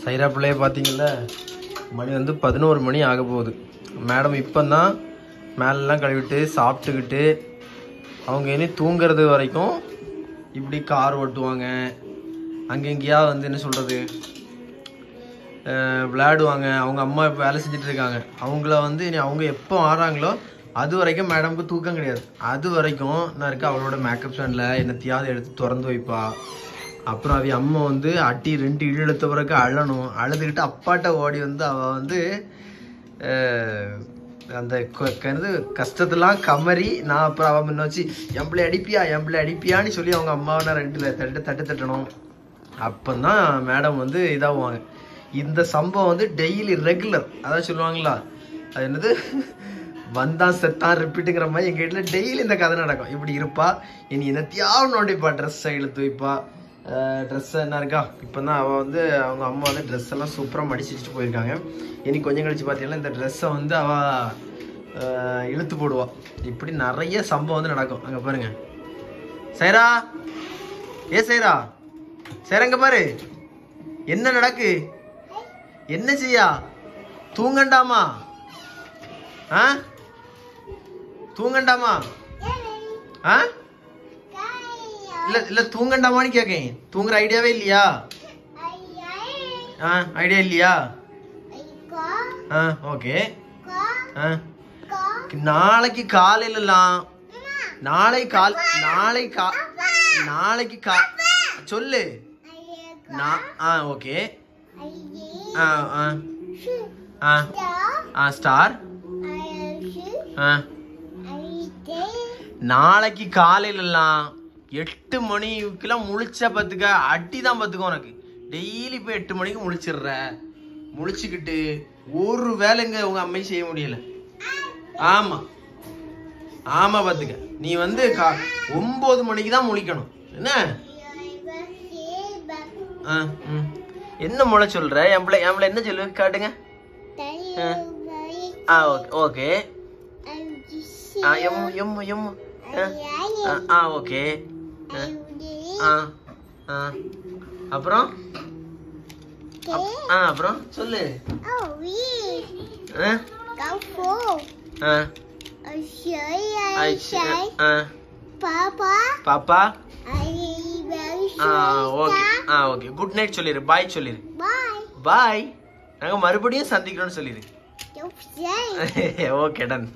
சைரா பிள்ளைய பார்த்தீங்கல்ல, மணி வந்து 11 மணி ஆக போகுது. மேடம் இப்போ தான் மேலெலாம் கழுவிட்டு சாப்பிட்டுக்கிட்டு அவங்க இனி தூங்கிறது வரைக்கும் இப்படி கார் ஓட்டுவாங்க, அங்கெங்கேயா வந்து என்ன சொல்கிறது விளையாடுவாங்க. அவங்க அம்மா இப்போ வேலை செஞ்சுட்டு இருக்காங்க. அவங்கள வந்து இனி அவங்க எப்போ ஆறாங்களோ அது வரைக்கும் மேடமுக்கு தூக்கம் கிடையாது. அது வரைக்கும் நான் இருக்க அவளோட மேக்கப் ஸ்டாண்டில் என்னத்தையாவது எடுத்து திறந்து வைப்பா. அப்புறம் அவ அம்மா வந்து அட்டி 2 இழுத்த பிறகு அழணும். அழுதுகிட்டு அப்பாட்ட ஓடி வந்து அவள் வந்து அந்த கஷ்டத்தெல்லாம் கமறி நான் அப்புறம் அவன் முன்ன வச்சு என் பிள்ளை அடிப்பியான்னு சொல்லி அவங்க அம்மாவை நான் 2 தட்டு தட்டணும். அப்போ தான் மேடம் வந்து இதாகுவாங்க. இந்த சம்பவம் வந்து டெய்லி ரெகுலர். அதான் சொல்லுவாங்களா, அது என்னது வந்தான் செத்தான் ரிப்பீட்டுங்கிற மாதிரி எங்கள் வீட்டில் டெய்லி இந்த கதை நடக்கும். இப்படி இருப்பா. இனி என்னத்தையாவது நோண்டிப்பா, ட்ரெஸ்ஸை இழுத்து வைப்பா. ட்ரெஸ்ஸை என்ன இருக்கா, இப்போ தான் அவள் வந்து அவங்க அம்மா வந்து ட்ரெஸ் எல்லாம் சூப்பராக மடிச்சு வச்சுட்டு போயிருக்காங்க. இனி கொஞ்சம் கழிச்சு பார்த்தீங்கன்னா இந்த ட்ரெஸ்ஸை வந்து அவள் இழுத்து போடுவாள். இப்படி நிறைய சம்பவம் வந்து நடக்கும். அங்கே பாருங்க சைரா, சைரா சைரங்க பாரு என்ன நடக்கு, என்ன செய்யா, தூங்கண்டாமா? தூங்கண்டாமா? இல்ல தூங்கண்டாமான்னு கேக்கேன். தூங்குற ஐடியாவே இல்லையா? ஐடியா இல்லையா? ஓகே. நாளைக்கு காலையிலாம் நாளைக்கு சொல்லு. ஓகே. ஸ்டார். நாளைக்கு காலையிலாம் 8 மணிக்கெல்லாம் முழிச்சா பார்த்துக்க, அடி தான் பார்த்துக்க உனக்கு. டெய்லி போய் 8 மணிக்கு முழிச்சிடுற. முழிச்சுக்கிட்டு ஒரு வேலைங்க உங்க அம்மை செய்ய முடியல. ஆமா ஆமா பார்த்துக்க, நீ வந்து 9 மணிக்கு தான் முழிக்கணும். என்ன என்ன முளை சொல்ற? என் பிள்ளை என்ன சொல்லு காட்டுங்க. ஓகே. ஓகே. அப்புறம் அப்புறம் சொல்லு. பாப்பா ஓகே. குட் நைட் சொல்லிரு, பாய் சொல்லிரு. பாய், நாங்க மறுபடியும் சந்திக்கிறோம்னு சொல்லிரு. Okay done.